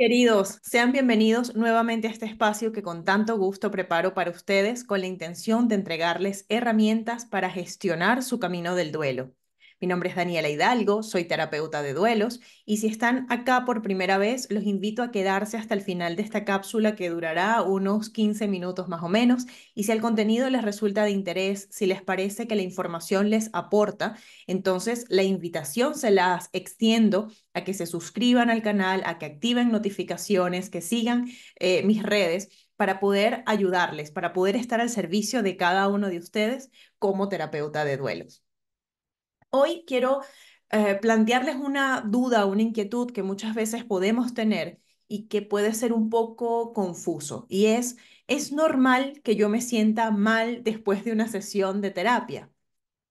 Queridos, sean bienvenidos nuevamente a este espacio que con tanto gusto preparo para ustedes con la intención de entregarles herramientas para gestionar su camino del duelo. Mi nombre es Daniela Hidalgo, soy terapeuta de duelos y si están acá por primera vez, los invito a quedarse hasta el final de esta cápsula que durará unos 15 minutos más o menos y si el contenido les resulta de interés, si les parece que la información les aporta, entonces la invitación se las extiendo a que se suscriban al canal, a que activen notificaciones, que sigan mis redes para poder ayudarles, para poder estar al servicio de cada uno de ustedes como terapeuta de duelos. Hoy quiero plantearles una duda, una inquietud que muchas veces podemos tener y que puede ser un poco confuso, y ¿es normal que yo me sienta mal después de una sesión de terapia?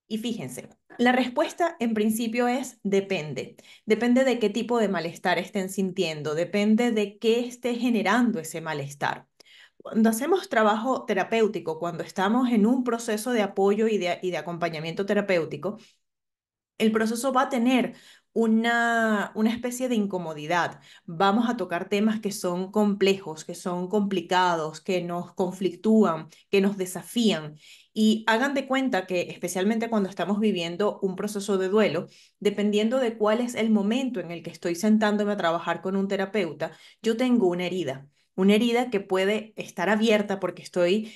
Y fíjense, la respuesta en principio es depende. Depende de qué tipo de malestar estén sintiendo, depende de qué esté generando ese malestar. Cuando hacemos trabajo terapéutico, cuando estamos en un proceso de apoyo y de acompañamiento terapéutico, el proceso va a tener una especie de incomodidad. Vamos a tocar temas que son complejos, que son complicados, que nos conflictúan, que nos desafían. Y hagan de cuenta que, especialmente cuando estamos viviendo un proceso de duelo, dependiendo de cuál es el momento en el que estoy sentándome a trabajar con un terapeuta, yo tengo una herida. Una herida que puede estar abierta porque estoy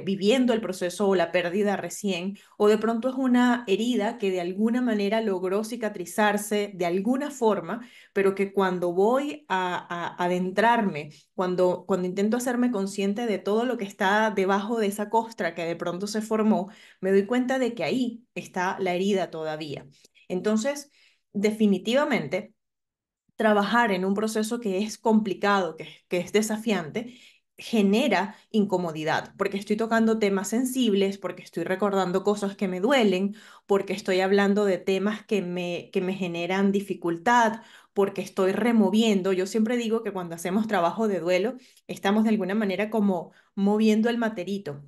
viviendo el proceso o la pérdida recién, o de pronto es una herida que de alguna manera logró cicatrizarse de alguna forma, pero que cuando voy a adentrarme, cuando intento hacerme consciente de todo lo que está debajo de esa costra que de pronto se formó, me doy cuenta de que ahí está la herida todavía. Entonces, definitivamente trabajar en un proceso que es complicado, que es desafiante, genera incomodidad, porque estoy tocando temas sensibles, porque estoy recordando cosas que me duelen, porque estoy hablando de temas que me generan dificultad, porque estoy removiendo. Yo siempre digo que cuando hacemos trabajo de duelo, estamos de alguna manera como moviendo el materito,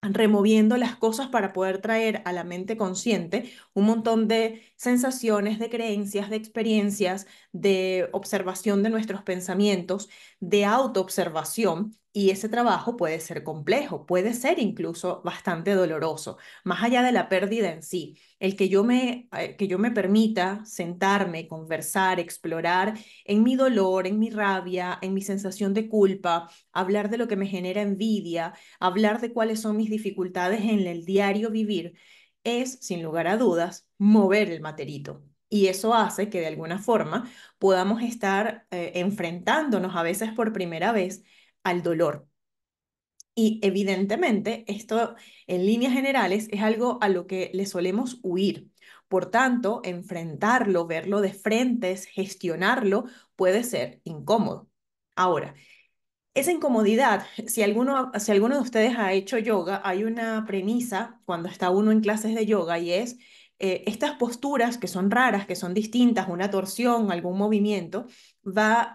removiendo las cosas para poder traer a la mente consciente un montón de sensaciones, de creencias, de experiencias, de observación de nuestros pensamientos, de autoobservación. Y ese trabajo puede ser complejo, puede ser incluso bastante doloroso, más allá de la pérdida en sí. El que yo me permita sentarme, conversar, explorar en mi dolor, en mi rabia, en mi sensación de culpa, hablar de lo que me genera envidia, hablar de cuáles son mis dificultades en el diario vivir, es, sin lugar a dudas, mover el materito. Y eso hace que de alguna forma podamos estar enfrentándonos a veces por primera vez al dolor. Y evidentemente esto en líneas generales es algo a lo que le solemos huir. Por tanto, enfrentarlo, verlo de frente, gestionarlo, puede ser incómodo. Ahora, esa incomodidad, si alguno de ustedes ha hecho yoga, hay una premisa cuando está uno en clases de yoga y es estas posturas que son raras, que son distintas, una torsión, algún movimiento,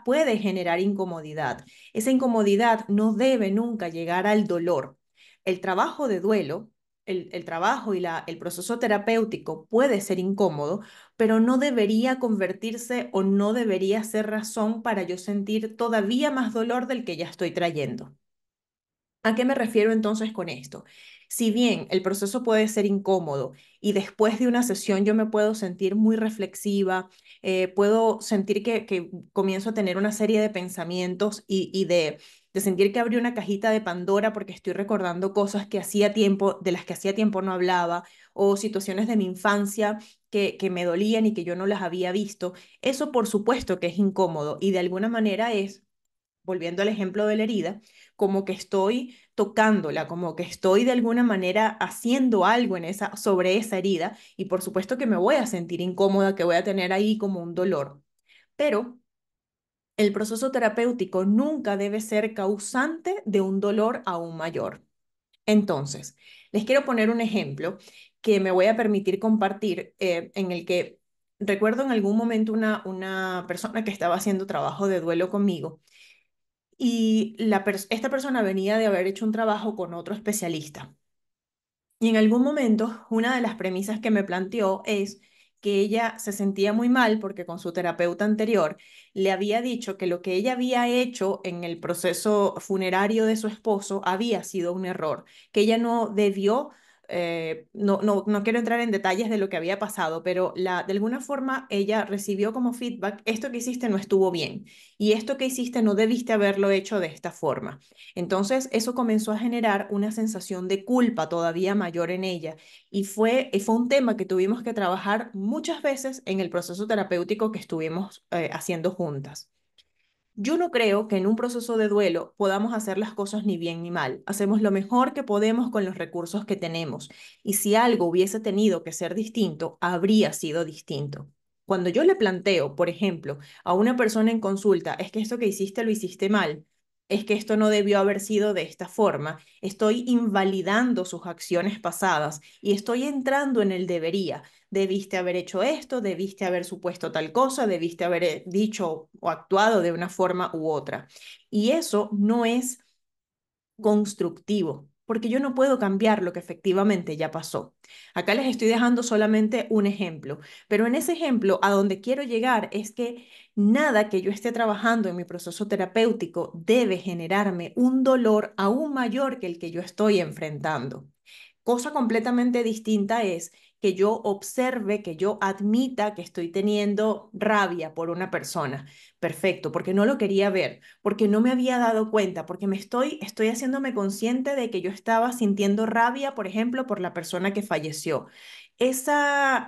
puede generar incomodidad. Esa incomodidad no debe nunca llegar al dolor. El trabajo de duelo, el trabajo y el proceso terapéutico puede ser incómodo, pero no debería convertirse o no debería ser razón para yo sentir todavía más dolor del que ya estoy trayendo. ¿A qué me refiero entonces con esto? Si bien el proceso puede ser incómodo y después de una sesión yo me puedo sentir muy reflexiva, puedo sentir que comienzo a tener una serie de pensamientos y de sentir que abrí una cajita de Pandora porque estoy recordando cosas que hacía tiempo, de las que hacía tiempo no hablaba, o situaciones de mi infancia que me dolían y que yo no las había visto. Eso por supuesto que es incómodo y de alguna manera es, volviendo al ejemplo de la herida, como que estoy tocándola, como que estoy de alguna manera haciendo algo sobre esa herida y por supuesto que me voy a sentir incómoda, que voy a tener ahí como un dolor. Pero el proceso terapéutico nunca debe ser causante de un dolor aún mayor. Entonces, les quiero poner un ejemplo que me voy a permitir compartir, en el que recuerdo en algún momento una persona que estaba haciendo trabajo de duelo conmigo y esta persona venía de haber hecho un trabajo con otro especialista. Y en algún momento, una de las premisas que me planteó es que ella se sentía muy mal porque con su terapeuta anterior le había dicho que lo que ella había hecho en el proceso funerario de su esposo había sido un error, que ella no debió no quiero entrar en detalles de lo que había pasado, pero de alguna forma ella recibió como feedback, esto que hiciste no estuvo bien y esto que hiciste no debiste haberlo hecho de esta forma. Entonces, eso comenzó a generar una sensación de culpa todavía mayor en ella y fue un tema que tuvimos que trabajar muchas veces en el proceso terapéutico que estuvimos haciendo juntas. Yo no creo que en un proceso de duelo podamos hacer las cosas ni bien ni mal. Hacemos lo mejor que podemos con los recursos que tenemos. Y si algo hubiese tenido que ser distinto, habría sido distinto. Cuando yo le planteo, por ejemplo, a una persona en consulta, es que esto que hiciste lo hiciste mal, es que esto no debió haber sido de esta forma, estoy invalidando sus acciones pasadas y estoy entrando en el debería. Debiste haber hecho esto, debiste haber supuesto tal cosa, debiste haber dicho o actuado de una forma u otra. Y eso no es constructivo, porque yo no puedo cambiar lo que efectivamente ya pasó. Acá les estoy dejando solamente un ejemplo, pero en ese ejemplo a donde quiero llegar es que nada que yo esté trabajando en mi proceso terapéutico debe generarme un dolor aún mayor que el que yo estoy enfrentando. Cosa completamente distinta es que yo observe, que yo admita que estoy teniendo rabia por una persona. Perfecto, porque no lo quería ver, porque no me había dado cuenta, porque estoy haciéndome consciente de que yo estaba sintiendo rabia, por ejemplo, por la persona que falleció. Esa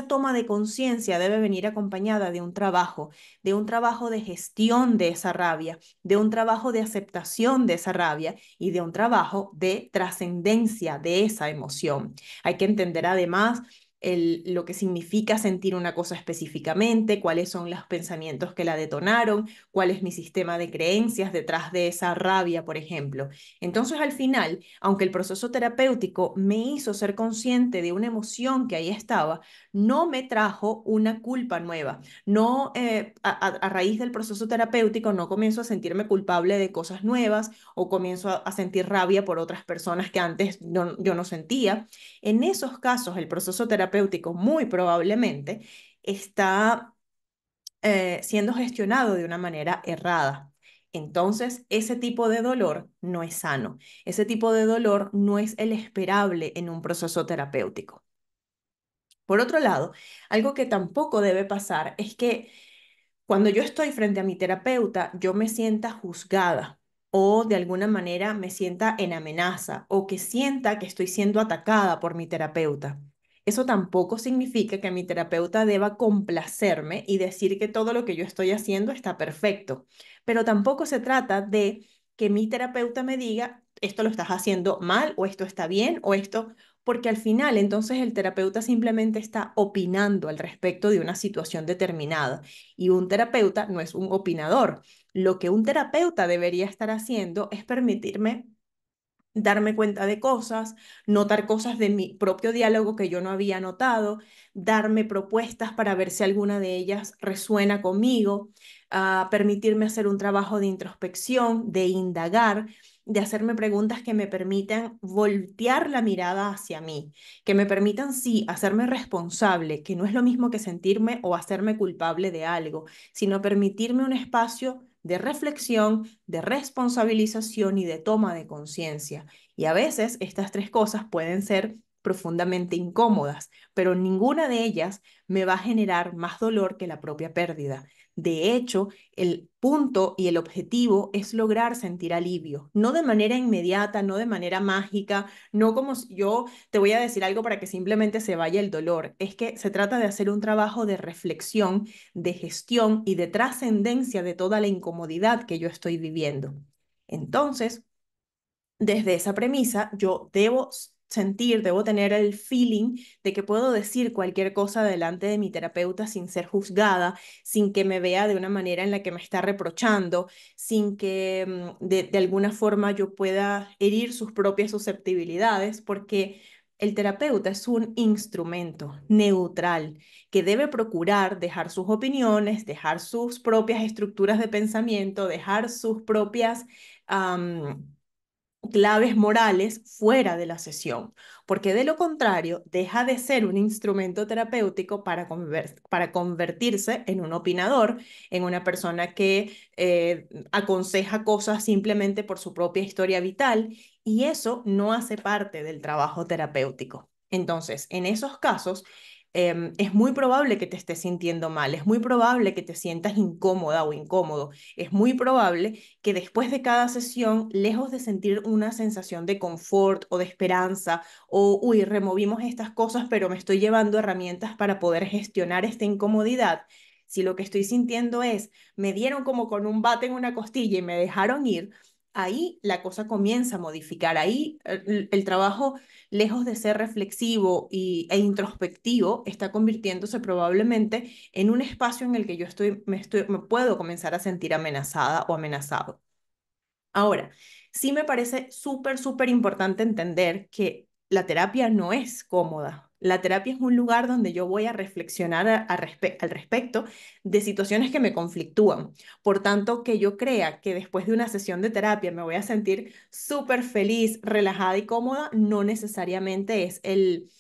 toma de conciencia debe venir acompañada de un trabajo de gestión de esa rabia, de un trabajo de aceptación de esa rabia y de un trabajo de trascendencia de esa emoción. Hay que entender además lo que significa sentir una cosa específicamente, cuáles son los pensamientos que la detonaron, cuál es mi sistema de creencias detrás de esa rabia, por ejemplo. Entonces, al final, aunque el proceso terapéutico me hizo ser consciente de una emoción que ahí estaba, no me trajo una culpa nueva. No, a raíz del proceso terapéutico, no comienzo a sentirme culpable de cosas nuevas o comienzo a sentir rabia por otras personas que antes yo no sentía. En esos casos, el proceso terapéutico muy probablemente está siendo gestionado de una manera errada. Entonces, ese tipo de dolor no es sano. Ese tipo de dolor no es el esperable en un proceso terapéutico. Por otro lado, algo que tampoco debe pasar es que cuando yo estoy frente a mi terapeuta, yo me sienta juzgada o de alguna manera me sienta en amenaza o que sienta que estoy siendo atacada por mi terapeuta. Eso tampoco significa que mi terapeuta deba complacerme y decir que todo lo que yo estoy haciendo está perfecto, pero tampoco se trata de que mi terapeuta me diga esto lo estás haciendo mal o esto está bien o esto, porque al final entonces el terapeuta simplemente está opinando al respecto de una situación determinada. Y un terapeuta no es un opinador. Lo que un terapeuta debería estar haciendo es permitirme darme cuenta de cosas, notar cosas de mi propio diálogo que yo no había notado, darme propuestas para ver si alguna de ellas resuena conmigo, permitirme hacer un trabajo de introspección, de indagar, de hacerme preguntas que me permitan voltear la mirada hacia mí, que me permitan, sí, hacerme responsable, que no es lo mismo que sentirme o hacerme culpable de algo, sino permitirme un espacio de reflexión, de responsabilización y de toma de conciencia. Y a veces estas tres cosas pueden ser profundamente incómodas, pero ninguna de ellas me va a generar más dolor que la propia pérdida. De hecho, el punto y el objetivo es lograr sentir alivio, no de manera inmediata, no de manera mágica, no como si yo te voy a decir algo para que simplemente se vaya el dolor. Es que se trata de hacer un trabajo de reflexión, de gestión y de trascendencia de toda la incomodidad que yo estoy viviendo. Entonces, desde esa premisa, yo debo sentir, debo tener el feeling de que puedo decir cualquier cosa delante de mi terapeuta sin ser juzgada, sin que me vea de una manera en la que me está reprochando, sin que de alguna forma yo pueda herir sus propias susceptibilidades, porque el terapeuta es un instrumento neutral que debe procurar dejar sus opiniones, dejar sus propias estructuras de pensamiento, dejar sus propias claves morales fuera de la sesión, porque de lo contrario deja de ser un instrumento terapéutico para convertirse en un opinador, en una persona que aconseja cosas simplemente por su propia historia vital, y eso no hace parte del trabajo terapéutico. Entonces, en esos casos, es muy probable que te estés sintiendo mal, es muy probable que te sientas incómoda o incómodo, es muy probable que después de cada sesión, lejos de sentir una sensación de confort o de esperanza, o, uy, removimos estas cosas, pero me estoy llevando herramientas para poder gestionar esta incomodidad, si lo que estoy sintiendo es, me dieron como con un bate en una costilla y me dejaron ir, ahí la cosa comienza a modificar, ahí el trabajo, lejos de ser reflexivo e introspectivo, está convirtiéndose probablemente en un espacio en el que me puedo comenzar a sentir amenazada o amenazado. Ahora, sí me parece súper, súper importante entender que la terapia no es cómoda. La terapia es un lugar donde yo voy a reflexionar al respecto de situaciones que me conflictúan. Por tanto, que yo crea que después de una sesión de terapia me voy a sentir súper feliz, relajada y cómoda, no necesariamente es el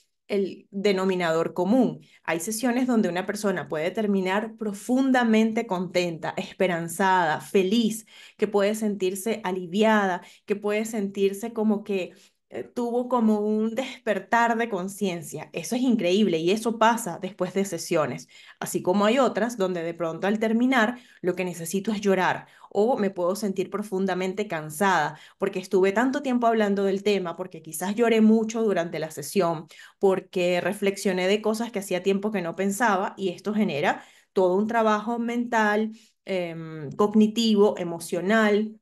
denominador común. Hay sesiones donde una persona puede terminar profundamente contenta, esperanzada, feliz, que puede sentirse aliviada, que puede sentirse como que tuvo como un despertar de conciencia. Eso es increíble y eso pasa después de sesiones. Así como hay otras donde de pronto al terminar lo que necesito es llorar o me puedo sentir profundamente cansada porque estuve tanto tiempo hablando del tema, porque quizás lloré mucho durante la sesión, porque reflexioné de cosas que hacía tiempo que no pensaba y esto genera todo un trabajo mental, cognitivo, emocional,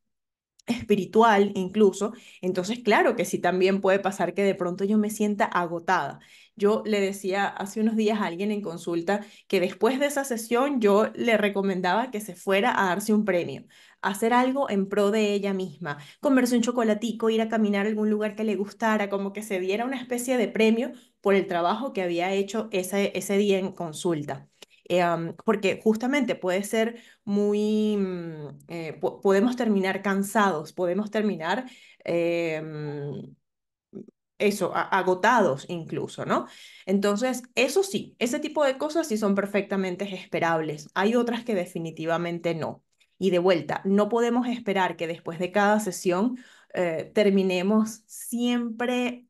espiritual incluso. Entonces, claro que sí, también puede pasar que de pronto yo me sienta agotada. Yo le decía hace unos días a alguien en consulta que después de esa sesión yo le recomendaba que se fuera a darse un premio, hacer algo en pro de ella misma, comerse un chocolatico, ir a caminar a algún lugar que le gustara, como que se diera una especie de premio por el trabajo que había hecho ese día en consulta. Porque justamente puede ser muy, podemos terminar cansados, podemos terminar eso, agotados incluso, ¿no? Entonces, eso sí, ese tipo de cosas sí son perfectamente esperables. Hay otras que definitivamente no. Y de vuelta, no podemos esperar que después de cada sesión terminemos siempre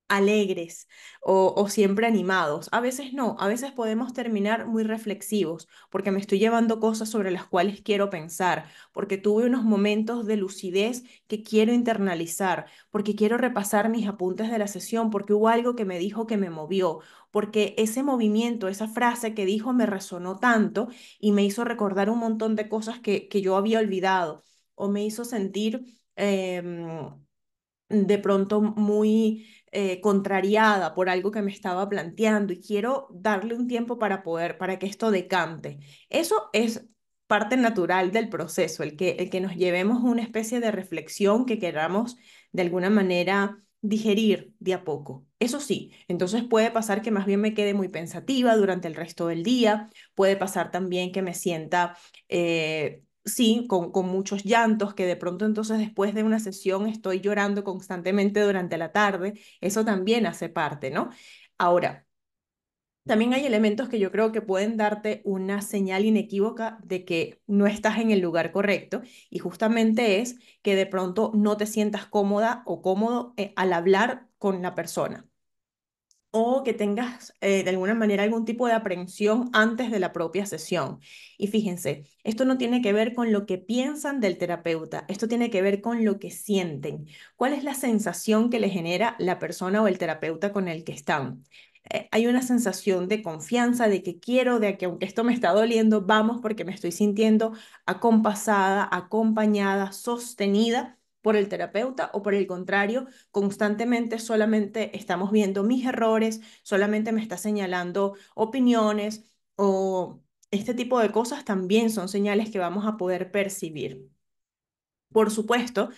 alegres o siempre animados. A veces no, a veces podemos terminar muy reflexivos porque me estoy llevando cosas sobre las cuales quiero pensar, porque tuve unos momentos de lucidez que quiero internalizar, porque quiero repasar mis apuntes de la sesión, porque hubo algo que me dijo que me movió, porque ese movimiento, esa frase que dijo me resonó tanto y me hizo recordar un montón de cosas que yo había olvidado o me hizo sentir... de pronto muy contrariada por algo que me estaba planteando y quiero darle un tiempo para que esto decante. Eso es parte natural del proceso, el que nos llevemos una especie de reflexión que queramos de alguna manera digerir de a poco. Eso sí, entonces puede pasar que más bien me quede muy pensativa durante el resto del día, puede pasar también que me sienta sí, con muchos llantos, que de pronto entonces después de una sesión estoy llorando constantemente durante la tarde, eso también hace parte, ¿no? Ahora, también hay elementos que yo creo que pueden darte una señal inequívoca de que no estás en el lugar correcto y justamente es que de pronto no te sientas cómoda o cómodo al hablar con la persona o que tengas de alguna manera algún tipo de aprehensión antes de la propia sesión. Y fíjense, esto no tiene que ver con lo que piensan del terapeuta, esto tiene que ver con lo que sienten. ¿Cuál es la sensación que le genera la persona o el terapeuta con el que están? Hay una sensación de confianza, de que quiero, de que aunque esto me está doliendo, vamos porque me estoy sintiendo acompasada, acompañada, sostenida por el terapeuta o por el contrario constantemente solamente estamos viendo mis errores, solamente me está señalando opiniones o este tipo de cosas también son señales que vamos a poder percibir. Por supuesto,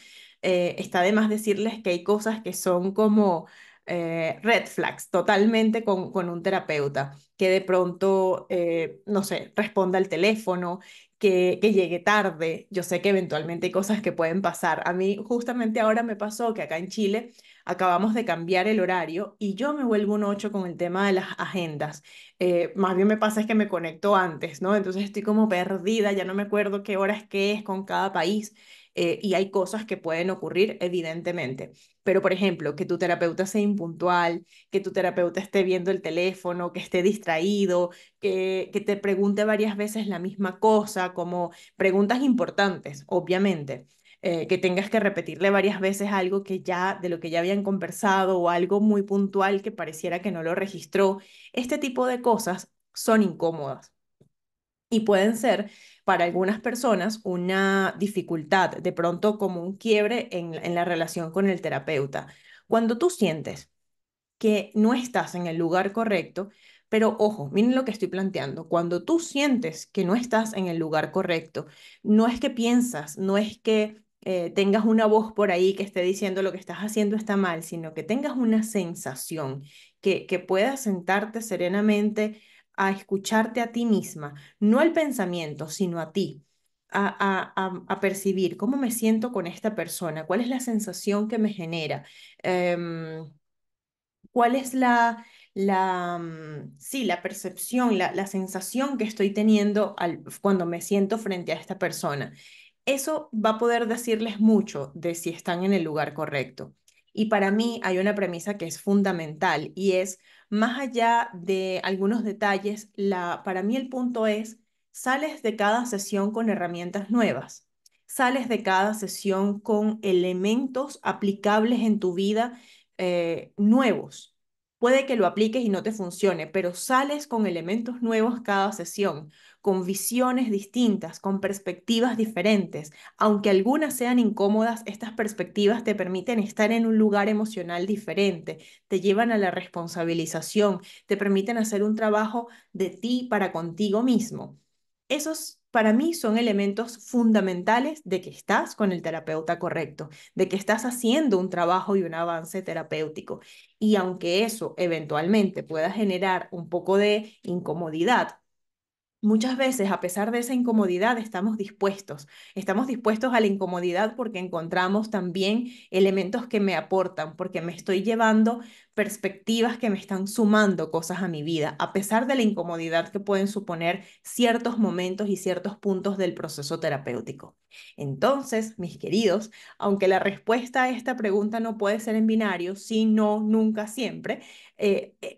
está de más decirles que hay cosas que son como red flags totalmente con un terapeuta, que de pronto, no sé, responda al teléfono, que llegue tarde. Yo sé que eventualmente hay cosas que pueden pasar. A mí justamente ahora me pasó que acá en Chile acabamos de cambiar el horario y yo me vuelvo un 8 con el tema de las agendas. Más bien me pasa es que me conecto antes, ¿no? Entonces estoy como perdida, ya no me acuerdo qué hora es qué es con cada país. Y hay cosas que pueden ocurrir, evidentemente. Pero, por ejemplo, que tu terapeuta sea impuntual, que tu terapeuta esté viendo el teléfono, que esté distraído, que te pregunte varias veces la misma cosa, como preguntas importantes, obviamente. Que tengas que repetirle varias veces algo que ya, de lo que ya habían conversado o algo muy puntual que pareciera que no lo registró. Este tipo de cosas son incómodas y pueden ser para algunas personas una dificultad, de pronto como un quiebre en la relación con el terapeuta. Cuando tú sientes que no estás en el lugar correcto, pero ojo, miren lo que estoy planteando. Cuando tú sientes que no estás en el lugar correcto, no es que piensas, no es que tengas una voz por ahí que esté diciendo lo que estás haciendo está mal, sino que tengas una sensación, que puedas sentarte serenamente a escucharte a ti misma, no al pensamiento, sino a ti. A percibir cómo me siento con esta persona, cuál es la sensación que me genera. ¿Cuál es sí, la percepción, la sensación que estoy teniendo cuando me siento frente a esta persona? Eso va a poder decirles mucho de si están en el lugar correcto. Y para mí hay una premisa que es fundamental y es, más allá de algunos detalles, para mí el punto es, sales de cada sesión con herramientas nuevas, sales de cada sesión con elementos aplicables en tu vida nuevos. Puede que lo apliques y no te funcione, pero sales con elementos nuevos cada sesión, con visiones distintas, con perspectivas diferentes. Aunque algunas sean incómodas, estas perspectivas te permiten estar en un lugar emocional diferente, te llevan a la responsabilización, te permiten hacer un trabajo de ti para contigo mismo. Esos para mí son elementos fundamentales de que estás con el terapeuta correcto, de que estás haciendo un trabajo y un avance terapéutico. Y aunque eso eventualmente pueda generar un poco de incomodidad, muchas veces, a pesar de esa incomodidad, estamos dispuestos a la incomodidad porque encontramos también elementos que me aportan, porque me estoy llevando perspectivas que me están sumando cosas a mi vida, a pesar de la incomodidad que pueden suponer ciertos momentos y ciertos puntos del proceso terapéutico. Entonces, mis queridos, aunque la respuesta a esta pregunta no puede ser en binario, sí, no, nunca, siempre,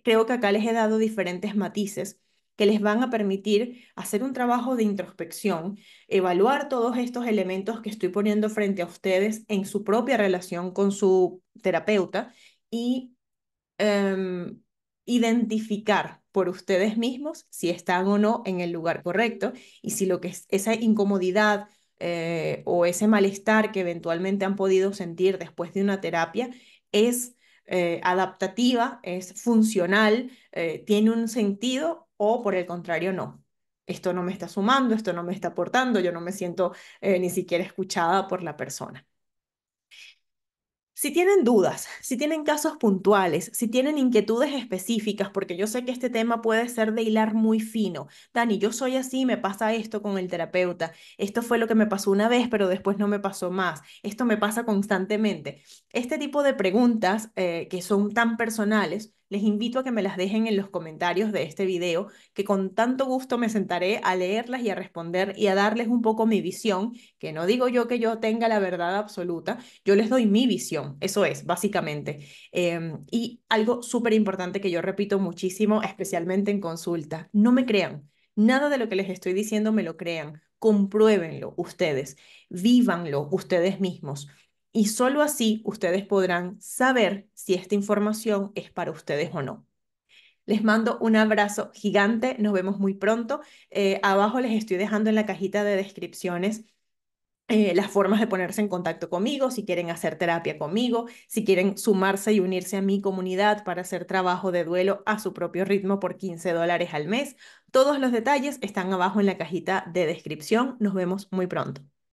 creo que acá les he dado diferentes matices que les van a permitir hacer un trabajo de introspección, evaluar todos estos elementos que estoy poniendo frente a ustedes en su propia relación con su terapeuta y em, identificar por ustedes mismos si están o no en el lugar correcto y si lo que es esa incomodidad o ese malestar que eventualmente han podido sentir después de una terapia es adaptativa, es funcional, tiene un sentido o por el contrario no. Esto no me está sumando, esto no me está aportando, yo no me siento ni siquiera escuchada por la persona. Si tienen dudas, si tienen casos puntuales, si tienen inquietudes específicas, porque yo sé que este tema puede ser de hilar muy fino. Dani, yo soy así, me pasa esto con el terapeuta. Esto fue lo que me pasó una vez, pero después no me pasó más. Esto me pasa constantemente. Este tipo de preguntas que son tan personales, les invito a que me las dejen en los comentarios de este video, que con tanto gusto me sentaré a leerlas y a responder y a darles un poco mi visión, que no digo yo que yo tenga la verdad absoluta, yo les doy mi visión, eso es, básicamente. Y algo súper importante que yo repito muchísimo, especialmente en consulta, no me crean. Nada de lo que les estoy diciendo me lo crean. Compruébenlo ustedes, vívanlo ustedes mismos. Y solo así ustedes podrán saber si esta información es para ustedes o no. Les mando un abrazo gigante, nos vemos muy pronto. Abajo les estoy dejando en la cajita de descripciones las formas de ponerse en contacto conmigo, si quieren hacer terapia conmigo, si quieren sumarse y unirse a mi comunidad para hacer trabajo de duelo a su propio ritmo por $15 al mes. Todos los detalles están abajo en la cajita de descripción. Nos vemos muy pronto.